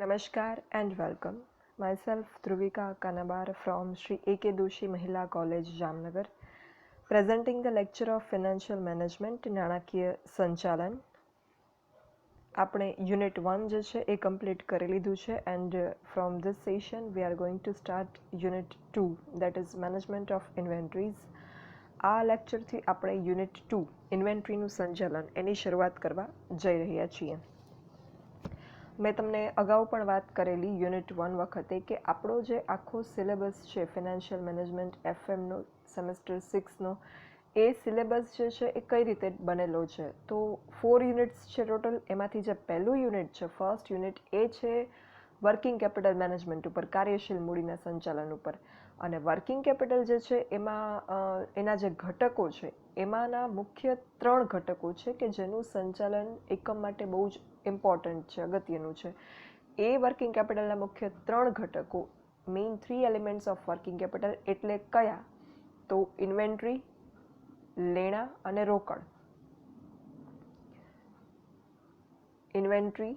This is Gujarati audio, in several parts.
Namaskar and welcome. Myself Dhruvika Kanabar from Sri A.K. Doshi Mahila College, Jamnagar, presenting the lecture of Financial Management નાણાકીય સંચાલન. આપણે યુનિટ 1 જે છે એ કમ્પ્લીટ કરી લીધું છે and from this session we are going to start unit 2 that is management of inventories. આ લેક્ચરથી આપણે યુનિટ 2 ઇન્વેન્ટરીનું સંચાલન એની શરૂઆત કરવા જઈ રહ્યા છીએ. મેં તમને અગાઉ પણ વાત કરેલી યુનિટ 1 વખતે કે આપણો જે આખો સિલેબસ છે ફિનાન્શિયલ મેનેજમેન્ટ એફએમનો સેમેસ્ટર 6નો એ સિલેબસ જે છે એ કઈ રીતે બનેલો છે. તો 4 યુનિટ્સ છે ટોટલ. એમાંથી જે પહેલું યુનિટ છે ફર્સ્ટ યુનિટ એ છે વર્કિંગ કેપિટલ મેનેજમેન્ટ ઉપર, કાર્યશીલ મૂડીના સંચાલન ઉપર. અને વર્કિંગ કેપિટલ જે છે એમાં એના જે ઘટકો છે એમાંના મુખ્ય 3 ઘટકો છે કે જેનું સંચાલન એકમ માટે બહુ જ ઇમ્પોર્ટન્ટ છે, અગત્યનું છે. એ વર્કિંગ કેપિટલના મુખ્ય 3 ઘટકો, main 3 elements of working capital એટલે કયા? તો ઇન્વેન્ટરી, લેણા અને રોકડ. ઇન્વેન્ટરી,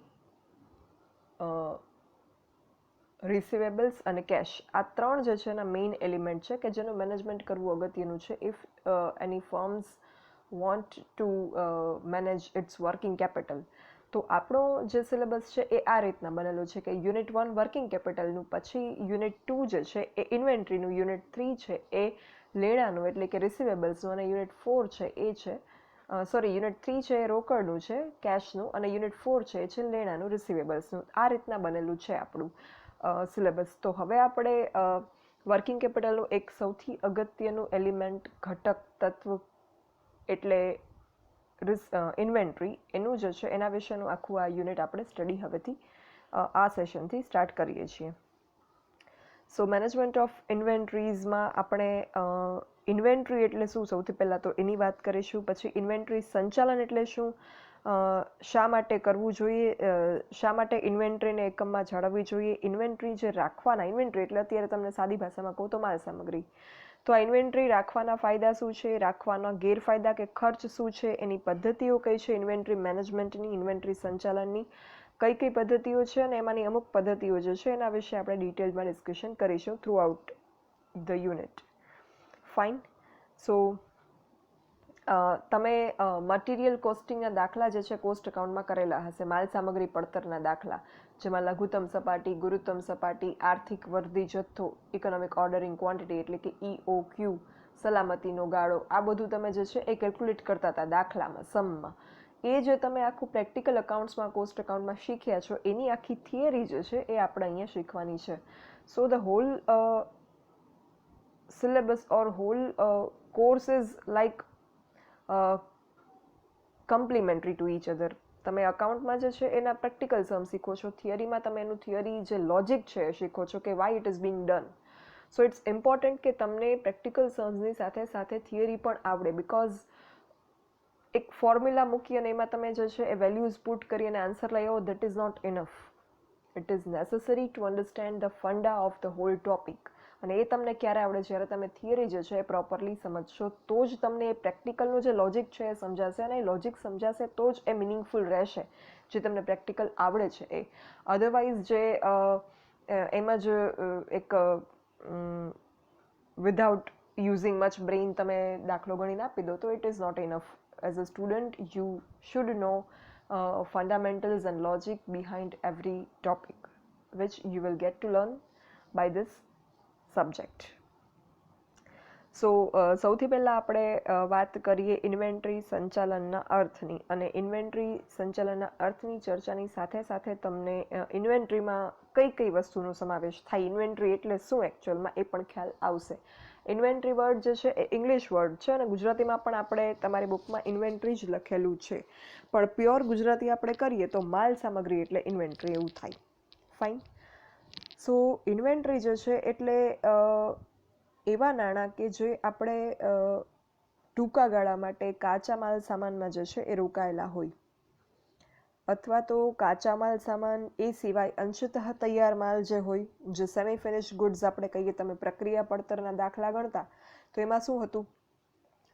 રિસીવેબલ્સ અને કેશ, આ 3 જે છે એના મેઇન એલિમેન્ટ છે કે જેનું મેનેજમેન્ટ કરવું અગત્યનું છે if any firms want to manage its working capital. તો આપણો જે સિલેબસ છે એ આ રીતના બનેલો છે કે યુનિટ 1 વર્કિંગ કેપિટલનું, પછી યુનિટ 2 જે છે એ ઇન્વેન્ટરીનું, યુનિટ 3 છે એ લેણાનું એટલે કે રિસીવેબલ્સનું, અને યુનિટ 4 છે એ છે યુનિટ 3 છે એ રોકડનું છે, કેશનું, અને યુનિટ 4 છે એ છે લેણાનું, રિસીવેબલ્સનું. આ રીતના બનેલું છે આપણું સિલેબસ. તો હવે આપણે વર્કિંગ કેપિટલનું એક સૌથી અગત્યનું એલિમેન્ટ, ઘટક, તત્વ એટલે ઇન્વેન્ટરી, એનું જે છે એના વિશેનું આખું આ યુનિટ આપણે સ્ટડી હવેથી આ સેશનથી સ્ટાર્ટ કરીએ છીએ. સો મેનેજમેન્ટ ઓફ ઇન્વેન્ટરીઝમાં આપણે ઇન્વેન્ટરી એટલે શું સૌથી પહેલાં તો એની વાત કરીશું. પછી ઇન્વેન્ટરી સંચાલન એટલે શું, શા માટે કરવું જોઈએ, શા માટે ઇન્વેન્ટરીને એકમમાં જાળવવી જોઈએ, ઇન્વેન્ટરી જે રાખવાના, ઇન્વેન્ટરી એટલે અત્યારે તમને સાદી ભાષામાં કહું તો માલ સામગ્રી. તો આ ઇન્વેન્ટરી રાખવાના ફાયદા શું છે, રાખવાના ગેરફાયદા કે ખર્ચ શું છે, એની પદ્ધતિઓ કઈ છે ઇન્વેન્ટરી મેનેજમેન્ટની, ઇન્વેન્ટરી સંચાલનની કઈ કઈ પદ્ધતિઓ છે, અને એમાંની અમુક પદ્ધતિઓ જે છે એના વિશે આપણે ડિટેલમાં ડિસ્કશન કરીશું throughout the unit. Fine. So તમે મટીરિયલ કોસ્ટિંગના દાખલા જે છે કોસ્ટ એકાઉન્ટમાં કરેલા હશે, માલ સામગ્રી પડતરના દાખલા, જેમાં લઘુત્તમ સપાટી, ગુરુત્તમ સપાટી, આર્થિક વર્ધી જથ્થો, ઇકોનોમિક ઓર્ડરિંગ ક્વોન્ટિટી એટલે કે EOQ, સલામતીનો ગાળો, આ બધું તમે જે છે એ કેલ્ક્યુલેટ કરતા હતા દાખલામાં, સમમાં. એ જે તમે આખું પ્રેક્ટિકલ અકાઉન્ટ્સમાં, કોસ્ટ એકાઉન્ટમાં શીખ્યા છો એની આખી થિયરી જે છે એ આપણે અહીંયા શીખવાની છે. So the whole syllabus or whole course is like complementary to each other. તમે અકાઉન્ટમાં જે છે એના પ્રેક્ટિકલ સમ શીખો છો, થિયરીમાં તમે એનું થિયરી જે લોજિક છે એ શીખો છો કે why it is being done. So it's important કે તમને પ્રેક્ટિકલ સમ્સની સાથે સાથે થિયરી પણ આવડે, બિકોઝ એક ફોર્મ્યુલા મૂકી અને એમાં તમે જે છે એ વેલ્યુઝ પુટ કરી અને આન્સર લઈ આવો, that is not enough. It is necessary to understand the funda of the whole topic. અને એ તમને ક્યારે આવડે, જ્યારે તમે થિયરી જે છે એ પ્રોપરલી સમજશો તો જ તમને એ પ્રેક્ટિકલનું જે લોજિક છે એ સમજાશે, અને એ લોજિક સમજાશે તો જ એ મિનિંગફુલ રહેશે જે તમને પ્રેક્ટિકલ આવડે છે એ. અધરવાઇઝ જે એમ જ એક વિધાઉટ યુઝિંગ મચ બ્રેઇન તમે દાખલો ગણીને આપી દો તો it is not enough. As a student you should know fundamentals and logic behind every topic which you will get to learn by this subject. સો સૌથી પહેલાં આપણે વાત કરીએ ઇન્વેન્ટરી સંચાલનના અર્થની. અને ઇન્વેન્ટરી સંચાલનના અર્થની ચર્ચાની સાથે સાથે તમને ઇન્વેન્ટરીમાં કઈ કઈ વસ્તુનો સમાવેશ થાય, ઇન્વેન્ટરી એટલે શું એકચ્યુઅલમાં એ પણ ખ્યાલ આવશે. ઇન્વેન્ટરી વર્ડ જે છે એ ઇંગ્લિશ વર્ડ છે અને ગુજરાતીમાં પણ આપણે તમારી બુકમાં ઇન્વેન્ટરી જ લખેલું છે, પણ પ્યોર ગુજરાતી આપણે કરીએ તો માલ સામગ્રી એટલે ઇન્વેન્ટરી એવું થાય. ફાઇન. સો ઇન્વેન્ટરી જે છે એટલે એવા નાણાં કે જે આપણે ટૂંકા ગાળા માટે કાચા માલ સામાનમાં જે છે એ રોકાયેલા હોય, અથવા તો કાચા માલ સામાન એ સિવાય અંશતઃ તૈયાર માલ જે હોય, જે સેમી ફિનિશ ગુડ્સ આપણે કહીએ, તમે પ્રક્રિયા પડતરના દાખલા ગણતા તો એમાં શું હતું,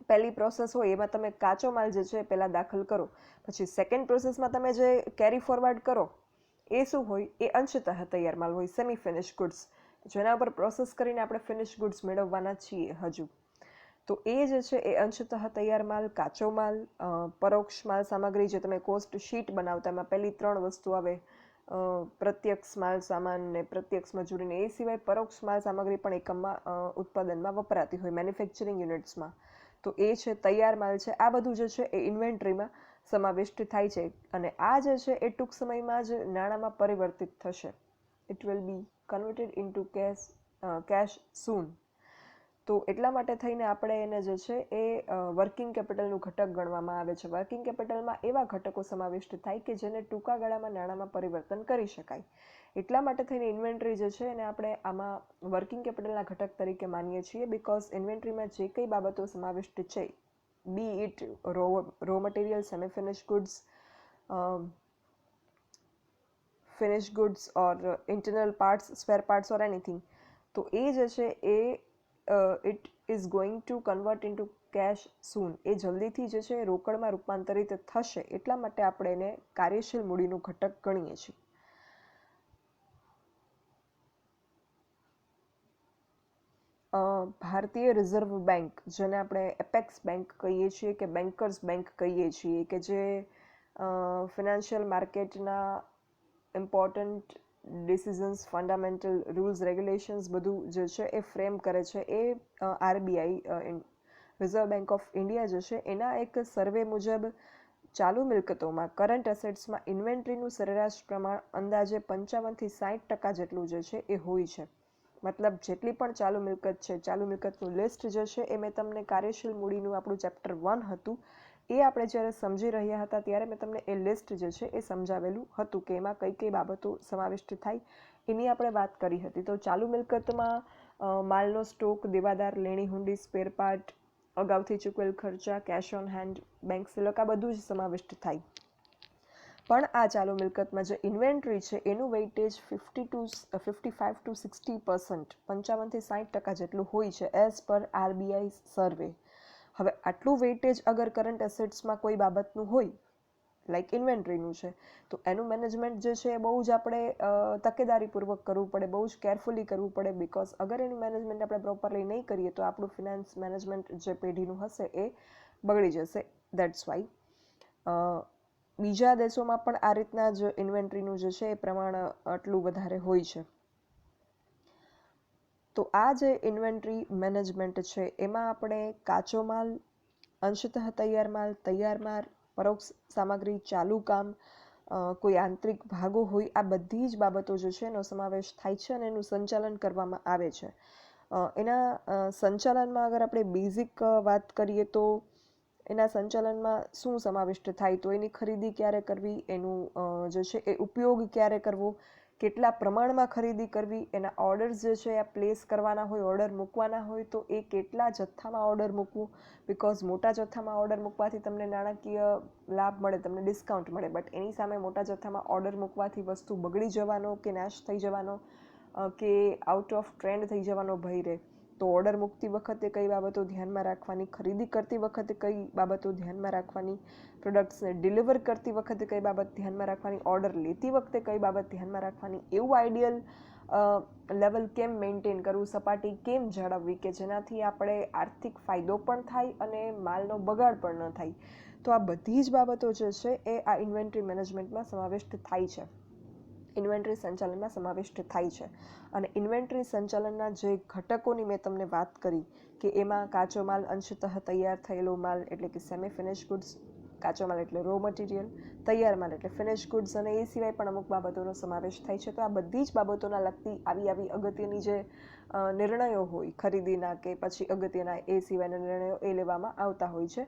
પહેલી પ્રોસેસ હોય એમાં તમે કાચો માલ જે છે એ પહેલાં દાખલ કરો, પછી સેકન્ડ પ્રોસેસમાં તમે જે કેરી ફોરવર્ડ કરો એ શું હોય? એ અંશતઃ તૈયાર માલ હોય, સેમી ફિનિશ ગુડ્સ, જેના ઉપર પ્રોસેસ કરીને આપણે ફિનિશ ગુડ્સ મેળવવાના છીએ હજુ. તો એ જે છે એ અંશતઃ તૈયાર માલ, કાચો માલ, પરોક્ષ માલ સામગ્રી, જે તમે કોસ્ટ શીટ બનાવતા એમાં પહેલી 3 વસ્તુ આવે, પ્રત્યક્ષ માલ સામાન ને પ્રત્યક્ષ મજૂરીને, એ સિવાય પરોક્ષ માલ સામગ્રી પણ એકમમાં ઉત્પાદનમાં વપરાતી હોય મેન્યુફેક્ચરિંગ યુનિટ્સમાં. તો એ છે તૈયાર માલ છે. આ બધું જે છે એ ઇન્વેન્ટરીમાં સમાવિષ્ટ થાય છે અને આ જે છે એ ટૂંક સમયમાં જ નાણાંમાં પરિવર્તિત થશે. It will be converted into cash soon. તો એટલા માટે થઈને આપણે એને જે છે એ વર્કિંગ કેપિટલનું ઘટક ગણવામાં આવે છે. વર્કિંગ કેપિટલમાં એવા ઘટકો સમાવિષ્ટ થાય કે જેને ટૂંકા ગાળામાં નાણાંમાં પરિવર્તન કરી શકાય. એટલા માટે થઈને ઇન્વેન્ટરી જે છે એને આપણે આમાં વર્કિંગ કેપિટલના ઘટક તરીકે માનીએ છીએ, બિકોઝ ઇન્વેન્ટરીમાં જે કંઈ બાબતો સમાવિષ્ટ છે, be it raw material, semi finish goods, finish goods or internal parts, spare parts or anything, તો એ જે છે એ it is going to convert into cash soon. એ જલ્દીથી જે છે રોકડમાં રૂપાંતરિત થશે, એટલા માટે આપણે એને કાર્યશીલ મૂડીનું ઘટક ગણીએ છીએ. ભારતીય રિઝર્વ બેંક, જેને આપણે એપેક્સ બેંક કહીએ છીએ કે બેન્કર્સ બેંક કહીએ છીએ, કે જે ફિનાન્શિયલ માર્કેટના important decisions, fundamental rules, regulations બધું જે છે એ ફ્રેમ કરે છે, એ RBI Reserve Bank of India જે છે એના એક સર્વે મુજબ ચાલુ મિલકતોમાં, કરંટ એસેટ્સમાં ઇન્વેન્ટરીનું સરેરાશ પ્રમાણ અંદાજે 55 થી 60% જેટલું જે છે એ હોય છે. મતલબ જેટલી પણ ચાલુ મિલકત છે, ચાલુ મિલકતનું લિસ્ટ જે છે એ મેં તમને કાર્યશીલ મૂડીનું આપણું ચેપ્ટર 1 હતું એ આપણે જ્યારે સમજી રહ્યા હતા ત્યારે મેં તમને એ લિસ્ટ જે છે એ સમજાવેલું હતું કે એમાં કઈ કઈ બાબતો સમાવિષ્ટ થાય એની આપણે વાત કરી હતી. તો ચાલુ મિલકતમાં માલનો સ્ટોક, દેવાદાર, લેણી હુંડી, સ્પેર પાર્ટ, અગાઉથી ચૂકવેલ ખર્ચા, કેશ ઓન હેન્ડ, બેંક સિલક, આ બધું જ સમાવિષ્ટ થાય. પણ આ ચાલુ મિલકતમાં જે ઇન્વેન્ટરી છે એનું વેઇટેજ 55 to 60%, 55 થી 60% જેટલું હોય છે એઝ પર આરબીઆઈ સર્વે. હવે આટલું વેઇટેજ અગર કરંટ એસેટ્સમાં કોઈ બાબતનું હોય, લાઈક ઇન્વેન્ટરીનું છે, તો એનું મેનેજમેન્ટ જે છે એ બહુ જ આપણે તકેદારીપૂર્વક કરવું પડે, બહુ જ કેરફુલી કરવું પડે, બિકોઝ અગર એનું મેનેજમેન્ટ આપણે પ્રોપરલી નહીં કરીએ તો આપણું ફિનાન્સ મેનેજમેન્ટ જે પેઢીનું હશે એ બગડી જશે. દેટ્સ વાય બીજા દેશોમાં પણ આ રીતના જ ઇન્વેન્ટરીનું જે છે એ પ્રમાણ આટલું વધારે હોય છે. તો આ જે ઇન્વેન્ટરી મેનેજમેન્ટ છે એમાં આપણે કાચો માલ, અંશતઃ તૈયાર માલ, પરોક્ષ સામગ્રી, ચાલુ કામ, કોઈ આંતરિક ભાગો હોય, આ બધી જ બાબતો જે છે એનો સમાવેશ થાય છે અને એનું સંચાલન કરવામાં આવે છે. એના સંચાલનમાં અગર આપણે બેઝિક વાત કરીએ તો એના સંચાલનમાં શું સમાવિષ્ટ થાય, તો એની ખરીદી ક્યારે કરવી, એનું જે છે એ ઉપયોગ ક્યારે કરવો, કેટલા પ્રમાણમાં ખરીદી કરવી, એના ઓર્ડર્સ જે છે એ પ્લેસ કરવાના હોય, ઓર્ડર મૂકવાના હોય તો એ કેટલા જથ્થામાં ઓર્ડર મૂકવું, બિકોઝ મોટા જથ્થામાં ઓર્ડર મૂકવાથી તમને નાણાકીય લાભ મળે, તમને ડિસ્કાઉન્ટ મળે, બટ એની સામે મોટા જથ્થામાં ઓર્ડર મૂકવાથી વસ્તુ બગડી જવાનો કે નાશ થઈ જવાનો કે આઉટ ઓફ ટ્રેન્ડ થઈ જવાનો ભય રહે. તો ઓર્ડર મૂકતી વખતે કઈ બાબતો ધ્યાનમાં રાખવાની, ખરીદી કરતી વખતે કઈ બાબતો ધ્યાનમાં રાખવાની, પ્રોડક્ટ્સને ડિલિવર કરતી વખતે કઈ બાબત ધ્યાનમાં રાખવાની, ઓર્ડર લેતી વખતે કઈ બાબત ધ્યાનમાં રાખવાની, એવું આઈડિયલ લેવલ કેમ મેન્ટેન કરવું, સપાટી કેમ જાળવવી કે જેનાથી આપણે આર્થિક ફાયદો પણ થાય અને માલનો બગાડ પણ ન થાય. તો આ બધી જ બાબતો જે છે એ આ ઇન્વેન્ટરી મેનેજમેન્ટમાં સમાવિષ્ટ થાય છે, ઇન્વેન્ટરી સંચાલનમાં સમાવિષ્ટ થાય છે. અને ઇન્વેન્ટરી સંચાલનના જે ઘટકોની મેં તમને વાત કરી કે એમાં કાચો માલ, અંશતઃ તૈયાર થયેલો માલ એટલે કે સેમી ફિનિશ ગુડ્સ, કાચો માલ એટલે રો મટીરિયલ, તૈયાર માલ એટલે ફિનિશ ગુડ્સ, અને એ સિવાય પણ અમુક બાબતોનો સમાવેશ થાય છે. તો આ બધી જ બાબતોના લગતી આવી અગત્યની જે નિર્ણયો હોય ખરીદીના કે પછી અગત્યના એ સિવાયના નિર્ણયો એ લેવામાં આવતા હોય છે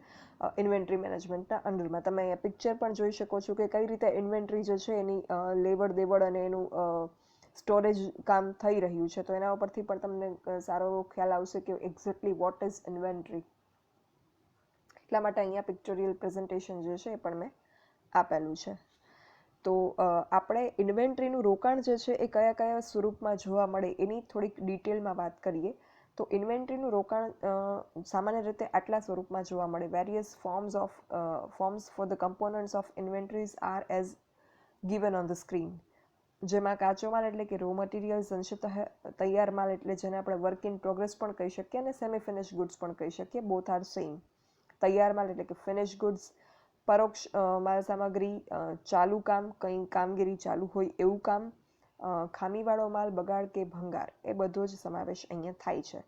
ઇન્વેન્ટરી મેનેજમેન્ટના અંડરમાં. તમે અહીંયા પિક્ચર પણ જોઈ શકો છો કે કઈ રીતે ઇન્વેન્ટરી જે છે એની લેવડ દેવડ અને એનું સ્ટોરેજ કામ થઈ રહ્યું છે. તો એના ઉપરથી પણ તમને સારો ખ્યાલ આવશે કે એક્ઝેક્ટલી વોટ ઇઝ ઇન્વેન્ટરી. એટલા માટે અહીંયા પિક્ચોરિયલ પ્રેઝન્ટેશન જે છે એ પણ મેં આપેલું છે. તો આપણે ઇન્વેન્ટરીનું રોકાણ જે છે એ કયા કયા સ્વરૂપમાં જોવા મળે એની થોડીક ડિટેલમાં વાત કરીએ. તો ઇન્વેન્ટરીનું રોકાણ સામાન્ય રીતે આટલા સ્વરૂપમાં જોવા મળે. Various forms for the components of inventories are as given on the screen. જેમાં કાચો માલ એટલે કે રો મટીરિયલ્સ, અંશતઃ તૈયાર માલ એટલે જેને આપણે વર્ક ઇન પ્રોગ્રેસ પણ કહી શકીએ અને સેમી ફિનિશ ગુડ્સ પણ કહી શકીએ. Both are same. તૈયાર માલ એટલે કે ફિનિશ ગુડ્સ, પરોક્ષ માલ સામગ્રી, ચાલુ કામ, કંઈ કામગીરી ચાલુ હોય એવું કામ, ખામીવાળો માલ, બગાડ કે ભંગાર, એ બધો જ સમાવેશ અહીંયા થાય છે.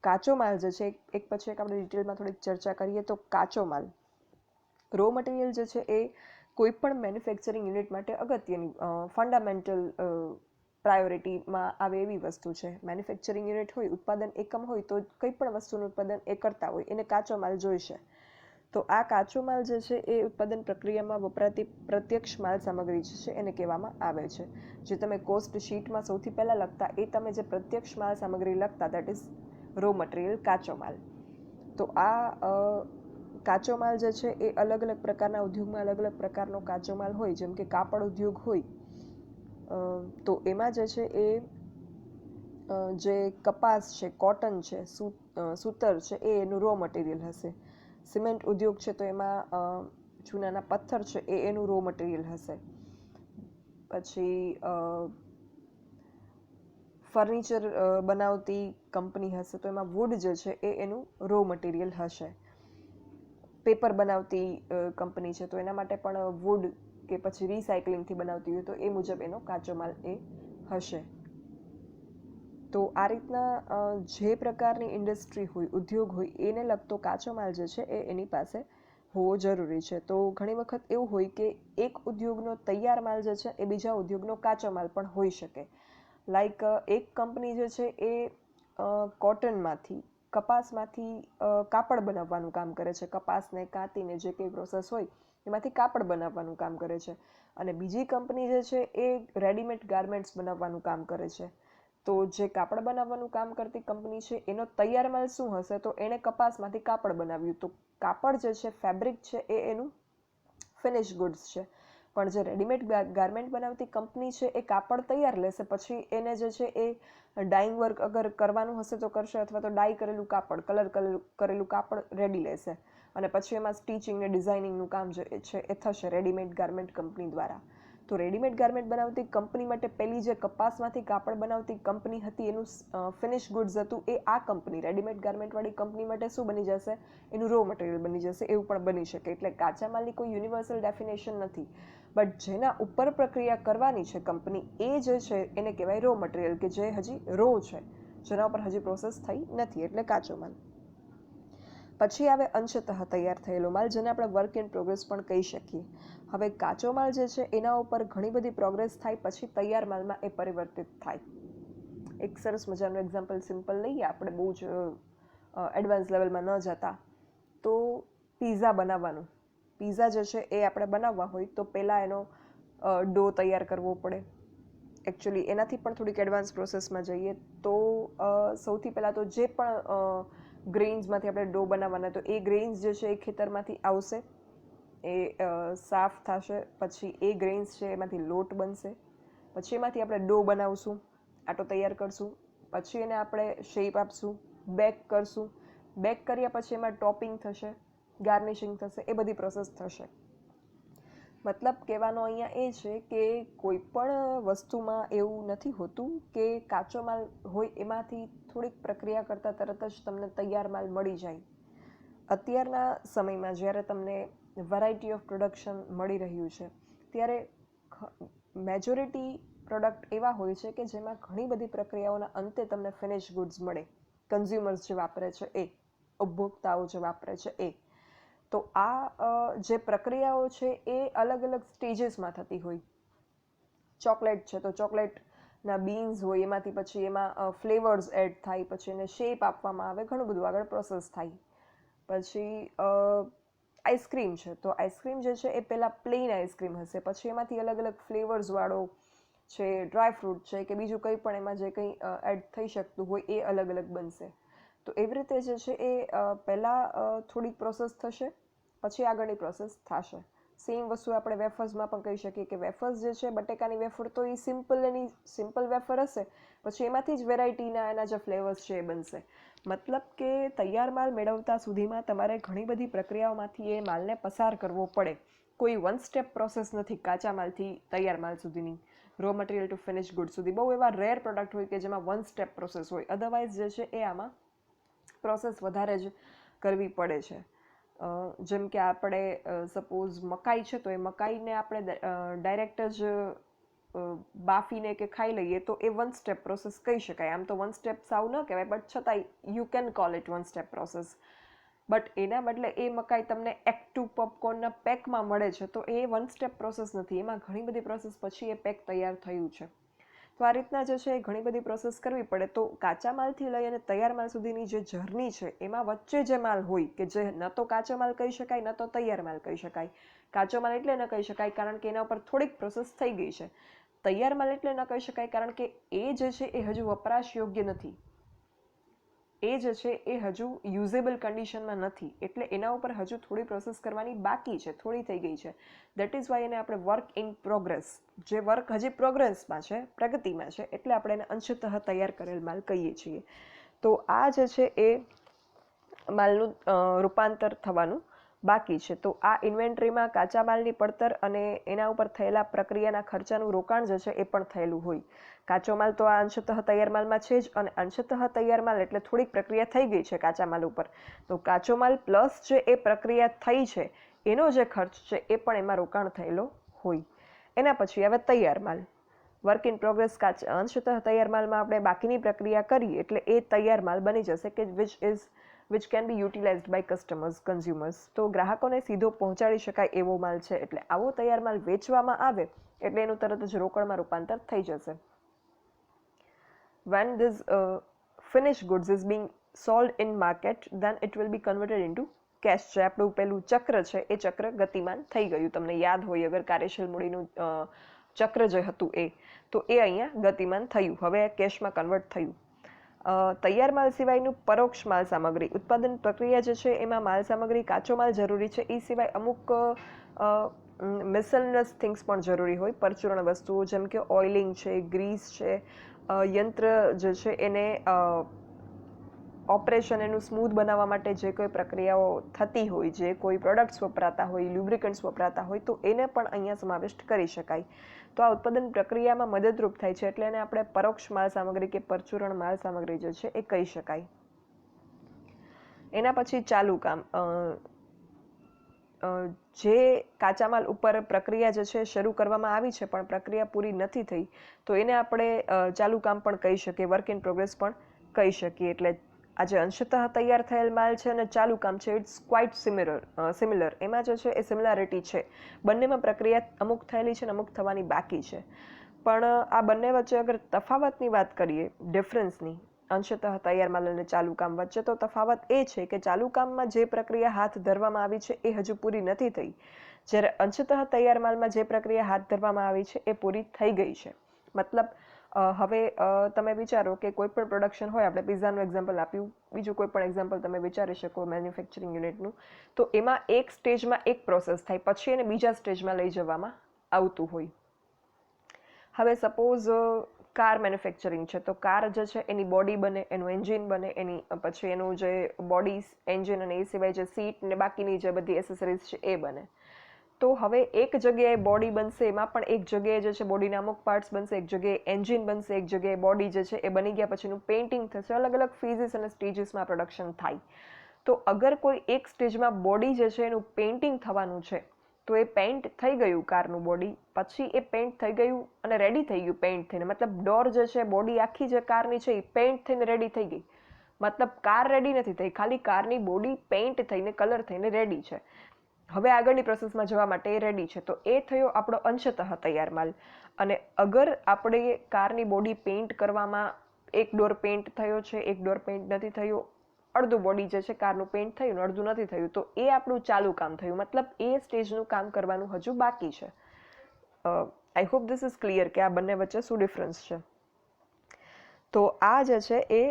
કાચો માલ જે છે એક પછી એક આપણે ડિટેલમાં થોડીક ચર્ચા કરીએ તો કાચો માલ, રો મટીરિયલ જે છે એ કોઈ પણ મેન્યુફેક્ચરિંગ યુનિટ માટે અગત્યની ફંડામેન્ટલ પ્રાયોરિટીમાં આવે એવી વસ્તુ છે. મેન્યુફેક્ચરિંગ યુનિટ હોય, ઉત્પાદન એકમ હોય તો કંઈ પણ વસ્તુનું ઉત્પાદન એ કરતા હોય એને કાચો માલ જોઈશે. તો આ કાચો માલ જે છે એ ઉત્પાદન પ્રક્રિયામાં વપરાતી પ્રત્યક્ષ માલ સામગ્રી જે છે એને કહેવામાં આવે છે. જે તમે કોસ્ટ શીટમાં સૌથી પહેલાં લખતા એ તમે જે પ્રત્યક્ષ માલ સામગ્રી લખતા દેટ ઇઝ રો મટીરિયલ, કાચો માલ. તો આ કાચો માલ જે છે એ અલગ અલગ પ્રકારના ઉદ્યોગમાં અલગ અલગ પ્રકારનો કાચો માલ હોય. જેમ કે કાપડ ઉદ્યોગ હોય તો એમાં જે છે એ જે કપાસ છે, કોટન છે, સૂતર છે એ એનું રો મટીરિયલ હશે. સિમેન્ટ ઉદ્યોગ છે તો એમાં ચૂનાના પથ્થર છે એ એનું રો મટીરિયલ હશે. પછી ફર્નિચર બનાવતી કંપની હશે તો એમાં વુડ જે છે એ એનું રો મટીરિયલ હશે. પેપર બનાવતી કંપની છે તો એના માટે પણ વુડ કે પછી રિસાયકલિંગથી બનાવતી હોય તો એ મુજબ એનો કાચો માલ એ હશે. તો આ રીતના જે પ્રકારની ઇન્ડસ્ટ્રી હોય, ઉદ્યોગ હોય એને લગતો કાચો માલ જે છે એ એની પાસે હોવો જરૂરી છે. તો ઘણી વખત એવું હોય કે એક ઉદ્યોગનો તૈયાર માલ જે છે એ બીજા ઉદ્યોગનો કાચો માલ પણ હોઈ શકે. લાઈક એક કંપની જે છે એ કોટનમાંથી, કપાસમાંથી કાપડ બનાવવાનું કામ કરે છે. કપાસને કાંતીને જે કંઈ પ્રોસેસ હોય એમાંથી કાપડ બનાવવાનું કામ કરે છે. અને બીજી કંપની જે છે એ રેડીમેડ ગાર્મેન્ટ્સ બનાવવાનું કામ કરે છે. તો જે કાપડ બનાવવાનું કામ કરતી કંપની છે એનો તૈયાર માલ શું હશે? તો એણે કપાસમાંથી કાપડ બનાવ્યું. તો કાપડ જે છે, ફેબ્રિક છે એ એનું ફિનિશ ગુડ્સ છે. પણ જે રેડીમેડ ગાર્મેન્ટ બનાવતી કંપની છે એ કાપડ તૈયાર લેશે, પછી એને જે છે એ ડાઈંગ વર્ક અગર કરવાનું હશે તો કરશે, અથવા તો ડાઈ કરેલું કાપડ, કલર કરેલું કાપડ રેડી લેશે અને પછી એમાં સ્ટિચિંગ ને ડિઝાઇનિંગનું કામ જે છે એ થશે રેડીમેડ ગાર્મેન્ટ કંપની દ્વારા. તો રેડીમેડ ગાર્મેન્ટ બનાવતી કંપની માટે પેલી જે કપાસમાંથી કાપડ બનાવતી કંપની હતી એનું ફિનિશ ગુડ્સ હતું એ આ કંપની રેડીમેડ ગાર્મેન્ટવાળી કંપની માટે શું બની જશે? એનું રો મટીરિયલ બની જશે. એવું પણ બની શકે. એટલે કાચા માલની કોઈ યુનિવર્સલ ડેફિનેશન નથી, બટ જેના ઉપર પ્રક્રિયા કરવાની છે કંપની એ જે છે એને કહેવાય રો મટીરિયલ, કે જે હજી રો છે, જેના ઉપર હજી પ્રોસેસ થઈ નથી, એટલે કાચો માલ. પછી આવે અંશતઃ તૈયાર થયેલો માલ, જેને આપણે વર્ક ઇન પ્રોગ્રેસ પણ કહી શકીએ. હવે કાચો માલ જે છે એના ઉપર ઘણી બધી પ્રોગ્રેસ થાય પછી તૈયાર માલમાં એ પરિવર્તિત થાય. એક સરસ મજાનું એક્ઝામ્પલ સિમ્પલ લઈએ આપણે, બહુ જ એડવાન્સ લેવલમાં ન જતા. તો પીઝા બનાવવાનું, પીઝા જે છે એ આપણે બનાવવા હોય તો પહેલાં એનો ડો તૈયાર કરવો પડે. એકચ્યુઅલી એનાથી પણ થોડીક એડવાન્સ પ્રોસેસમાં જઈએ તો સૌથી પહેલાં તો જે પણ ગ્રેઇન્સમાંથી આપણે ડો બનાવવાના, તો એ ગ્રેઇન્સ જે છે એ ખેતરમાંથી આવશે, એ સાફ થશે, પછી એ ગ્રેઇન્સ છે એમાંથી લોટ બનશે, પછી એમાંથી આપણે ડો બનાવશું, આટો તૈયાર કરશું, પછી એને આપણે શેપ આપશું, બેક કરશું, બેક કર્યા પછી એમાં ટોપિંગ થશે, ગાર્નિશિંગ થશે, એ બધી પ્રોસેસ થશે. મતલબ કહેવાનો અહીંયા એ છે કે કોઈ પણ વસ્તુમાં એવું નથી હોતું કે કાચો માલ હોય એમાંથી થોડીક પ્રક્રિયા કરતાં તરત જ તમને તૈયાર માલ મળી જાય. અત્યારના સમયમાં જ્યારે તમને વેરાયટી ઓફ પ્રોડક્શન મળી રહ્યું છે ત્યારે મેજોરિટી પ્રોડક્ટ એવા હોય છે કે જેમાં ઘણી બધી પ્રક્રિયાઓના અંતે તમને ફિનિશ ગુડ્સ મળે. કન્ઝ્યુમર્સ જે વાપરે છે એ, ઉપભોક્તાઓ જે વાપરે છે એ. તો આ જે પ્રક્રિયાઓ છે એ અલગ અલગ સ્ટેજીસમાં થતી હોય. ચોકલેટ છે તો ચોકલેટના બીન્સ હોય, એમાંથી પછી એમાં ફ્લેવર્સ એડ થાય, પછી એને શેપ આપવામાં આવે, ઘણું બધું આગળ પ્રોસેસ થાય. પછી આઈસ્ક્રીમ છે તો આઈસ્ક્રીમ જે છે એ પહેલાં પ્લેન આઈસ્ક્રીમ હશે, પછી એમાંથી અલગ અલગ ફ્લેવર્સવાળો છે, ડ્રાય ફ્રૂટ છે કે બીજું કંઈ પણ એમાં જે કંઈ એડ થઈ શકતું હોય એ અલગ અલગ બનશે. તો એવી રીતે જે છે એ પહેલાં થોડીક પ્રોસેસ થશે, પછી આગળની પ્રોસેસ થશે. સેમ વસ્તુ આપણે વેફર્સમાં પણ કહી શકીએ કે વેફર્સ જે છે, બટેકાની વેફર તો એ સિમ્પલ વેફર હશે, પછી એમાંથી જ વેરાયટીના એના જે ફ્લેવર્સ છે એ બનશે. મતલબ કે તૈયાર માલ મેળવતા સુધીમાં તમારે ઘણી બધી પ્રક્રિયાઓમાંથી એ માલને પસાર કરવો પડે. કોઈ વન સ્ટેપ પ્રોસેસ નથી કાચા માલથી તૈયાર માલ સુધીની. Raw material two finish good સુધી. બહુ એવા રેર પ્રોડક્ટ હોય કે જેમાં 1 સ્ટેપ પ્રોસેસ હોય, અધરવાઇઝ જે છે એ આમાં પ્રોસેસ વધારે જ કરવી પડે છે. જેમ કે આપણે સપોઝ મકાઈ છે તો એ મકાઈને આપણે ડાયરેક્ટ જ બાફીને કે ખાઈ લઈએ તો એ 1 સ્ટેપ પ્રોસેસ કહી શકાય. આમ તો 1 સ્ટેપ સાવ ન કહેવાય, બટ છતાંય you can call it 1 step process. But એના બદલે એ મકાઈ તમને એક્ટિવ પોપકોર્નના પેકમાં મળે છે તો એ 1 સ્ટેપ પ્રોસેસ નથી, એમાં ઘણી બધી પ્રોસેસ પછી એ પેક તૈયાર થયું છે. તો આ રીતના જે છે એ ઘણી બધી પ્રોસેસ કરવી પડે. તો કાચા માલથી લઈ અને તૈયાર માલ સુધીની જે જર્ની છે એમાં વચ્ચે જે માલ હોય કે જે ન તો કાચો માલ કહી શકાય ન તો તૈયાર માલ કહી શકાય. કાચો માલ એટલે ન કહી શકાય કારણ કે એના ઉપર થોડીક પ્રોસેસ થઈ ગઈ છે. તૈયાર માલ એટલે ન કહી શકાય કારણ કે એ જે છે એ હજુ વપરાશ યોગ્ય નથી, એ જે છે એ હજુ યુઝેબલ કન્ડિશનમાં નથી, એટલે એના ઉપર હજુ થોડી પ્રોસેસ કરવાની બાકી છે, થોડી થઈ ગઈ છે. દેટ ઇઝ વાય એને આપણે વર્ક ઇન પ્રોગ્રેસ, જે વર્ક હજી પ્રોગ્રેસમાં છે, પ્રગતિમાં છે, એટલે આપણે એને અંશતઃ તૈયાર કરેલ માલ કહીએ છીએ. તો આ જે છે એ માલનું રૂપાંતર થવાનું બાકી છે. તો આ ઇન્વેન્ટરીમાં કાચા માલની પડતર અને એના ઉપર થયેલા પ્રક્રિયાના ખર્ચાનું રોકાણ જે છે એ પણ થયેલું હોય. કાચો માલ તો આ અંશતઃ તૈયાર માલમાં છે જ, અને અંશતઃ તૈયાર માલ એટલે થોડીક પ્રક્રિયા થઈ ગઈ છે કાચા માલ ઉપર. તો કાચો માલ પ્લસ જે એ પ્રક્રિયા થઈ છે એનો જે ખર્ચ છે એ પણ એમાં રોકાણ થયેલો હોય. એના પછી હવે તૈયાર માલ, વર્ક ઇન પ્રોગ્રેસ. અંશતઃ તૈયાર માલમાં આપણે બાકીની પ્રક્રિયા કરીએ એટલે એ તૈયાર માલ બની જશે કે which can be utilized by customers, consumers. તો ગ્રાહકોને સીધો પહોંચાડી શકાય એવો માલ છે, એટલે આવો તૈયાર માલ વેચવામાં આવે એટલે એનું તરત જ રોકડમાં રૂપાંતર થઈ જશે. When this finished goods is being sold in market, then it will be converted into cash. જે આપણું પેલું ચક્ર છે એ ચક્ર ગતિમાન થઈ ગયું. તમને યાદ હોય અગર કાર્યશીલ મૂડીનું ચક્ર જે હતું એ, તો એ અહીંયા ગતિમાન થયું, હવે કેશમાં કન્વર્ટ થયું. તૈયાર માલ સિવાયનું પરોક્ષ માલ સામગ્રી, ઉત્પાદન પ્રક્રિયા જે છે એમાં માલ સામગ્રી કાચો માલ જરૂરી છે, એ સિવાય અમુક મિસેલનસ થિંગ્સ પણ જરૂરી હોય, પરચુરણ વસ્તુઓ જેમ કે ઓઇલિંગ છે, ગ્રીસ છે, યંત્ર જે છે એને ઓપરેશન એનું સ્મૂથ બનાવવા માટે જે કોઈ પ્રક્રિયાઓ થતી હોય, જે કોઈ પ્રોડક્ટ્સ વપરાતા હોય, લ્યુબ્રિકન્ટ્સ વપરાતા હોય, તો એને પણ અહીંયા સમાવિષ્ટ કરી શકાય. તો આ ઉત્પાદન પ્રક્રિયામાં મદદરૂપ થાય છે એટલે એને આપણે પરોક્ષ માલ સામગ્રી કે પરચુરણ માલ સામગ્રી જે છે એ કહી શકાય. એના પછી ચાલુ કામ, જે કાચા માલ ઉપર પ્રક્રિયા જે છે શરૂ કરવામાં આવી છે પણ પ્રક્રિયા પૂરી નથી થઈ તો એને આપણે ચાલુ કામ પણ કહી શકીએ, વર્ક ઇન પ્રોગ્રેસ પણ કહી શકીએ. એટલે આ જે અંશતઃ તૈયાર થયેલ માલ છે અને ચાલુ કામ છે, ઇટ્સ ક્વાઇટ સિમિલર. એમાં જે છે એ સિમિલારિટી છે, બંનેમાં પ્રક્રિયા અમુક થયેલી છે અને અમુક થવાની બાકી છે. પણ આ બંને વચ્ચે અગર તફાવતની વાત કરીએ, ડિફરન્સની, અંશતઃ તૈયાર માલ અને ચાલુ કામ વચ્ચે, તો તફાવત એ છે કે ચાલુ કામમાં જે પ્રક્રિયા હાથ ધરવામાં આવી છે એ હજુ પૂરી નથી થઈ, જ્યારે અંશતઃ તૈયાર માલમાં જે પ્રક્રિયા હાથ ધરવામાં આવી છે એ પૂરી થઈ ગઈ છે. મતલબ હવે તમે વિચારો કે કોઈ પણ પ્રોડક્શન હોય, આપણે પિઝાનું એક્ઝામ્પલ આપ્યું, બીજું કોઈ પણ એક્ઝામ્પલ તમે વિચારી શકો મેન્યુફેક્ચરિંગ યુનિટનું, તો એમાં એક સ્ટેજમાં એક પ્રોસેસ થાય, પછી એને બીજા સ્ટેજમાં લઈ જવામાં આવતું હોય. હવે સપોઝ કાર મેન્યુફેક્ચરિંગ છે તો કાર જે છે એની બોડી બને, એનું એન્જિન બને, એની પછી એનું જે બોડી, એન્જિન અને એ સિવાય જે સીટ ને બાકીની જે બધી એસેસરીઝ છે એ બને. તો હવે એક જગ્યાએ બોડી બનશે, એમાં પણ એક જગ્યાએ જે છે બોડીના અમુક પાર્ટ્સ બનશે, એક જગ્યાએ એન્જિન બનશે, એક જગ્યાએ બોડી જે છે એ બની ગયા પછીનું પેઇન્ટિંગ થશે, અલગ અલગ ફેઝિસ અને સ્ટેજીસમાં પ્રોડક્શન થાય. તો અગર કોઈ એક સ્ટેજમાં બોડી જે છે એનું પેઇન્ટિંગ થવાનું છે તો એ પેઇન્ટ થઈ ગયું કારનું બોડી, પછી એ પેઇન્ટ થઈ ગયું અને રેડી થઈ ગયું પેઇન્ટ થઈને, મતલબ ડોર જે છે, બોડી આખી જે કારની છે એ પેઇન્ટ થઈને રેડી થઈ ગઈ, મતલબ કાર રેડી નથી થઈ, ખાલી કારની બોડી પેઇન્ટ થઈને, કલર થઈને રેડી છે. હવે આગળની પ્રોસેસમાં જવા માટે એ રેડી છે. તો એ થયો આપણો અંશતઃ તૈયાર માલ. અને અગર આપણે કારની બોડી પેઇન્ટ કરવામાં એક ડોર પેઇન્ટ થયો છે, એક ડોર પેઇન્ટ નથી થયો, અડધું બોડી જે છે કારનું પેઇન્ટ થયું ને અડધું નથી થયું, તો એ આપણું ચાલુ કામ થયું, મતલબ એ સ્ટેજનું કામ કરવાનું હજુ બાકી છે. I hope this is clear કે આ બંને વચ્ચે શું ડિફરન્સ છે. તો આ જે છે એ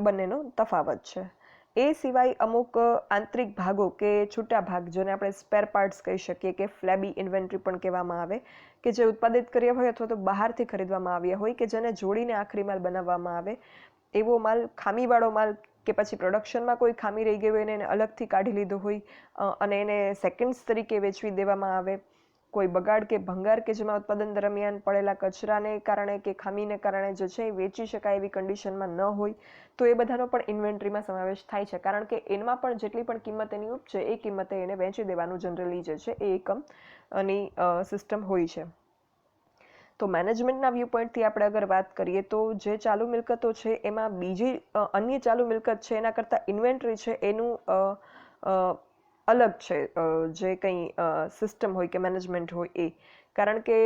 બંનેનો તફાવત છે. એ સિવાય અમુક આંતરિક ભાગો કે છૂટા ભાગ, જેને આપણે સ્પેર પાર્ટ્સ કહી શકીએ કે ફ્લેબી ઇન્વેન્ટરી પણ કહેવામાં આવે, કે જે ઉત્પાદિત કર્યા હોય અથવા તો બહારથી ખરીદવામાં આવ્યા હોય, કે જેને જોડીને આખરી માલ બનાવવામાં આવે, એવો માલ, ખામીવાળો માલ, કે પછી પ્રોડક્શનમાં કોઈ ખામી રહી ગઈ હોય એને અલગથી કાઢી લીધો હોય અને એને સેકન્ડ્સ તરીકે વેચવી દેવામાં આવે, કોઈ બગાડ કે ભંગાર કે જેમાં ઉત્પાદન દરમિયાન પડેલા કચરાને કારણે કે ખામીને કારણે જે છે એ વેચી શકાય એવી કન્ડિશનમાં ન હોય તો એ બધાનો પણ ઇન્વેન્ટરીમાં સમાવેશ થાય છે, કારણ કે એમાં પણ જેટલી પણ કિંમત એની ઉપજે એ કિંમતે એને વેચી દેવાનું જનરલી જે છે એ એકમની સિસ્ટમ હોય છે. તો મેનેજમેન્ટના વ્યૂ પોઈન્ટથી આપણે અગર વાત કરીએ તો જે ચાલુ મિલકતો છે એમાં બીજી અન્ય ચાલુ મિલકત છે એના કરતાં ઇન્વેન્ટરી છે એનું અલગ છે, જે કંઈ સિસ્ટમ હોય કે મેનેજમેન્ટ હોય એ. કારણ કે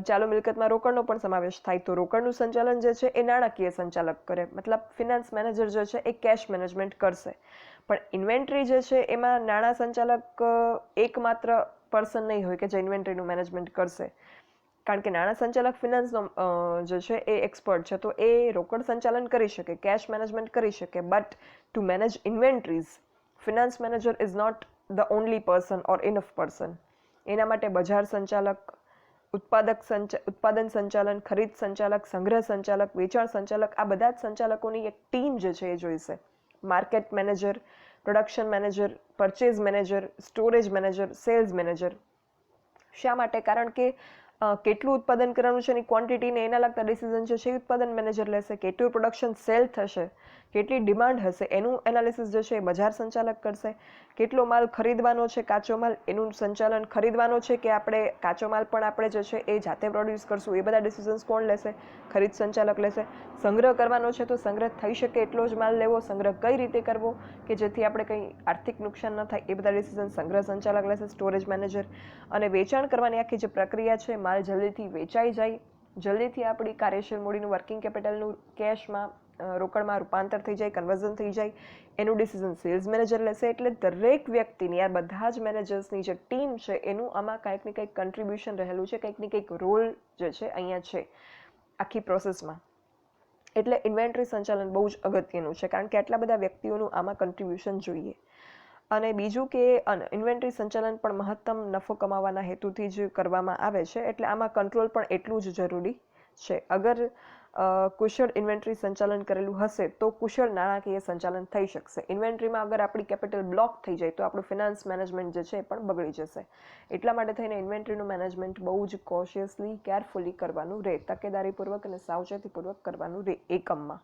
ચાલુ મિલકતમાં રોકડનો પણ સમાવેશ થાય, તો રોકડનું સંચાલન જે છે એ નાણાકીય સંચાલક કરે, મતલબ ફિનાન્સ મેનેજર જે છે એ કેશ મેનેજમેન્ટ કરશે. પણ ઇન્વેન્ટરી જે છે એમાં નાણાં સંચાલક એકમાત્ર પર્સન નહીં હોય કે જે ઇન્વેન્ટરીનું મેનેજમેન્ટ કરશે, કારણ કે નાણાં સંચાલક ફિનાન્સનો જે છે એ એક્સપર્ટ છે, તો એ રોકડ સંચાલન કરી શકે, કેશ મેનેજમેન્ટ કરી શકે, but to manage inventories finance manager is not the only person or enough person. એના માટે બજાર સંચાલક, ઉત્પાદન સંચાલન, ખરીદ સંચાલક, સંગ્રહ સંચાલક, વેચાણ સંચાલક, આ બધા જ સંચાલકોની એક ટીમ જે છે એ જોઈશે. Market manager, production manager, purchase manager, storage manager, sales manager. શા માટે? કારણ કે કેટલું ઉત્પાદન કરવાનું છે એની ક્વોન્ટિટીને એના લગતા ડિસિઝન છે એ ઉત્પાદન મેનેજર લેશે. કેટલું પ્રોડક્શન સેલ થશે, કેટલી ડિમાન્ડ હશે એનું એનાલિસિસ જે છે એ બજાર સંચાલક કરશે. કેટલો માલ ખરીદવાનો છે, કાચો માલ, એનું સંચાલન, ખરીદવાનો છે કે આપણે કાચો માલ પણ આપણે જે છે એ જાતે પ્રોડ્યુસ કરશું, એ બધા ડિસિઝન્સ કોણ લેશે? ખરીદ સંચાલક લેશે. સંગ્રહ કરવાનો છે તો સંગ્રહ થઈ શકે એટલો જ માલ લેવો, સંગ્રહ કઈ રીતે કરવો કે જેથી આપણે કંઈ આર્થિક નુકસાન ન થાય, એ બધા ડિસિઝન સંગ્રહ સંચાલક લેશે, સ્ટોરેજ મેનેજર. અને વેચાણ કરવાની આખી જે પ્રક્રિયા છે, માલ જલ્દીથી વેચાઈ જાય, જલ્દીથી આપણી કાર્યશીલ મૂડીનું વર્કિંગ કેપિટલનું કેશમાં રોકડમાં રૂપાંતર થઈ જાય, કન્વર્ઝન થઈ જાય, એનું ડિસિઝન સેલ્સ મેનેજર લેશે. એટલે દરેક વ્યક્તિની, આ બધા જ મેનેજર્સની જે ટીમ છે એનું આમાં કંઈક ને કંઈક કન્ટ્રીબ્યુશન રહેલું છે, કંઈક ને કંઈક રોલ જે છે અહીંયા છે આખી પ્રોસેસમાં. એટલે ઇન્વેન્ટરી સંચાલન બહુ જ અગત્યનું છે, કારણ કે આટલા બધા વ્યક્તિઓનું આમાં કન્ટ્રીબ્યુશન જોઈએ. અને બીજું કે ઇન્વેન્ટરી સંચાલન પણ મહત્તમ નફો કમાવાના હેતુથી જ કરવામાં આવે છે, એટલે આમાં કંટ્રોલ પણ એટલું જ જરૂરી છે. અગર કુશળ ઇન્વેન્ટરી સંચાલન કરેલું હશે તો કુશળ નાણાકીય સંચાલન થઈ શકશે. ઇન્વેન્ટરીમાં અગર આપણી કેપિટલ બ્લોક થઈ જાય તો આપણું ફિનાન્સ મેનેજમેન્ટ જે છે એ પણ બગડી જશે. એટલા માટે થઈને ઇન્વેન્ટરીનું મેનેજમેન્ટ બહુ જ કોશિયસલી, કેરફુલી કરવાનું રહે, તકેદારીપૂર્વક અને સાવચેતીપૂર્વક કરવાનું રહે એકમમાં,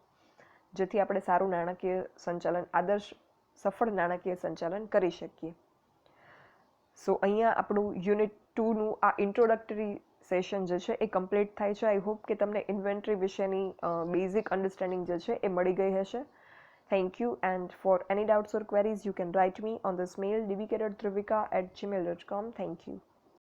જેથી આપણે સારું નાણાકીય સંચાલન, આદર્શ સફળ નાણાકીય સંચાલન કરી શકીએ. સો અહીંયા આપણું યુનિટ 2નું આ ઇન્ટ્રોડક્ટરી સેશન જે છે એ કમ્પ્લીટ થાય છે. આઈ હોપ કે તમને ઇન્વેન્ટરી વિશેની બેઝિક અન્ડરસ્ટેન્ડિંગ જે છે એ મળી ગઈ હશે. Thank you, and for any doubts or queries you can write me on this mail dvk.dhruvika@gmail.com. Thank you.